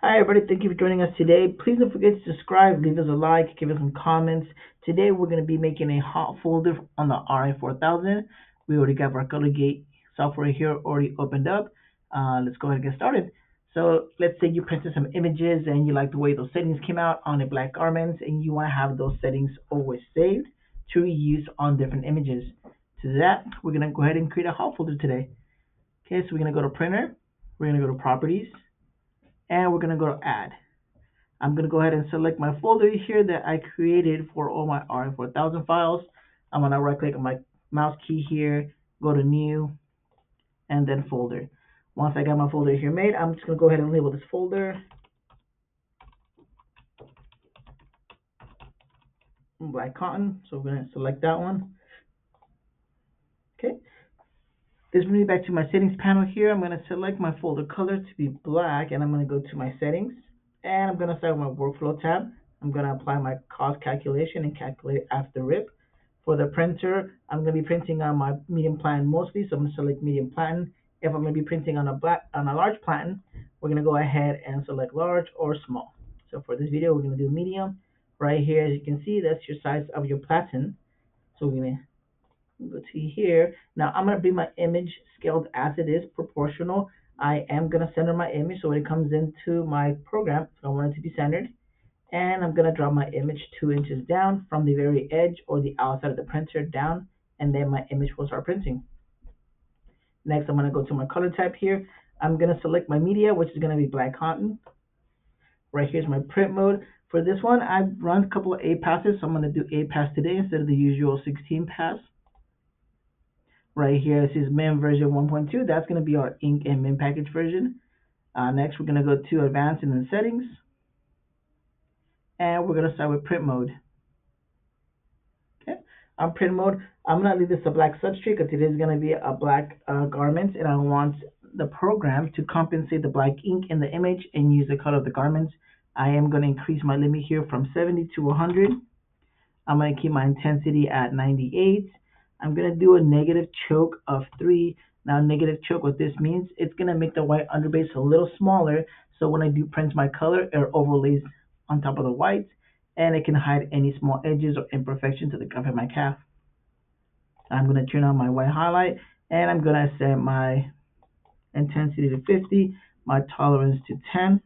Hi, everybody. Thank you for joining us today. Please don't forget to subscribe, leave us a like, give us some comments. Today, we're going to be making a hot folder on the Ri4000. We already got our color gate software here already opened up. Let's go ahead and get started. So let's say you printed some images and you like the way those settings came out on the black garments and you want to have those settings always saved to reuse on different images. To that, we're going to go ahead and create a hot folder today. Okay, so we're going to go to printer, we're going to go to properties, and we're going to go to add. I'm going to go ahead and select my folder here that I created for all my Ri4000 files. I'm going to right click on my mouse key here, go to new, and then folder. Once I got my folder here made, I'm just going to go ahead and label this folder black cotton. So we're going to select that one. Okay. This brings me back to my settings panel here. I'm going to select my folder color to be black, and I'm going to go to my settings, and I'm going to start with my workflow tab. I'm going to apply my cost calculation and calculate after rip. For the printer, I'm going to be printing on my medium platen mostly, so I'm going to select medium platen. If I'm going to be printing on a large platen, we're going to go ahead and select large or small. So for this video, we're going to do medium. Right here, as you can see, that's your size of your platen. So we're going to go to here. Now I'm going to bring my image scaled as it is, proportional. I am going to center my image so when it comes into my program, so I want it to be centered. And I'm going to drop my image 2 inches down from the very edge or the outside of the printer down, and then my image will start printing. Next, I'm going to go to my color type here. I'm going to select my media, which is going to be black cotton. Right here's my print mode. For this one, I've run a couple of 8 passes, so I'm going to do 8 pass today instead of the usual 16 pass. Right here, this is min version 1.2. That's going to be our ink and min package version. Next, we're going to go to advanced and then settings. And we're going to start with print mode. Okay, on print mode, I'm going to leave this a black substrate because it is going to be a black garment. And I want the program to compensate the black ink in the image and use the color of the garments. I am going to increase my limit here from 70 to 100. I'm going to keep my intensity at 98. I'm going to do a negative choke of 3. Now, negative choke, what this means, it's going to make the white underbase a little smaller. So when I do print my color, it overlays on top of the white, and it can hide any small edges or imperfections to the cuff of my calf. I'm going to turn on my white highlight, and I'm going to set my intensity to 50, my tolerance to 10.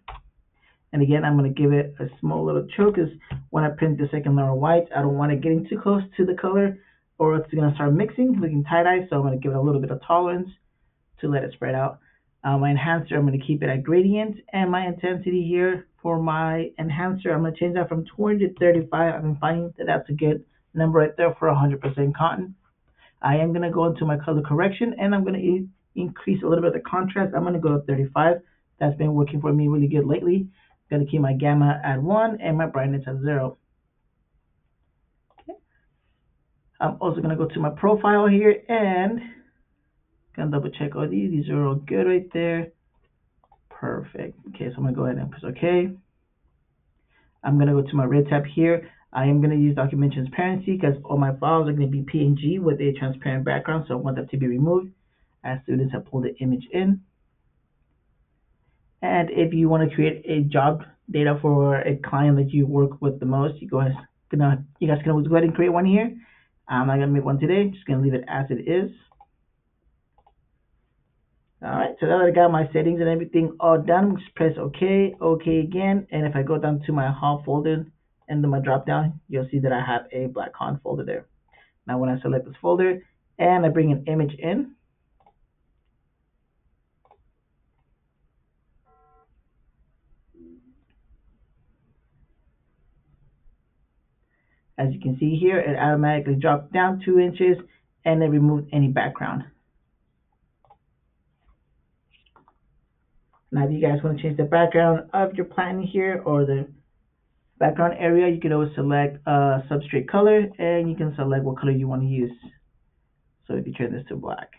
And again, I'm going to give it a small little choke because when I print the second layer of white, I don't want it getting too close to the color or it's going to start mixing, looking tie-dye. So I'm going to give it a little bit of tolerance to let it spread out. My enhancer, I'm going to keep it at gradient. And my intensity here for my enhancer, I'm going to change that from 20 to 35. I've been finding that that's a good number right there for 100% cotton. I am going to go into my color correction and I'm going to increase a little bit of the contrast. I'm going to go to 35. That's been working for me really good lately. Going to keep my gamma at 1 and my brightness at 0. Okay. I'm also going to go to my profile here and going to double check all these. These are all good right there. Perfect. Okay, so I'm going to go ahead and press OK. I'm going to go to my red tab here. I am going to use document transparency because all my files are going to be PNG with a transparent background, so I want that to be removed as soon as I pull the image in. And if you want to create a job data for a client that you work with the most, you guys can always go ahead and create one here. I'm not gonna make one today. Just gonna leave it as it is. All right. So now that I got my settings and everything all done, just press OK, OK again. And if I go down to my hot folder and then my drop down, you'll see that I have a black cotton folder there. Now when I select this folder and I bring an image in, as you can see here, it automatically dropped down 2 inches and it removed any background. Now, if you guys want to change the background of your platen here or the background area, you can always select substrate color and you can select what color you want to use. So if you turn this to black.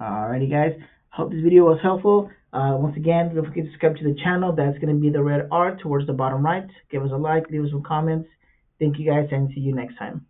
Alrighty guys, hope this video was helpful. Once again, don't forget to subscribe to the channel. That's going to be the red R towards the bottom right. Give us a like, leave us some comments. Thank you guys and see you next time.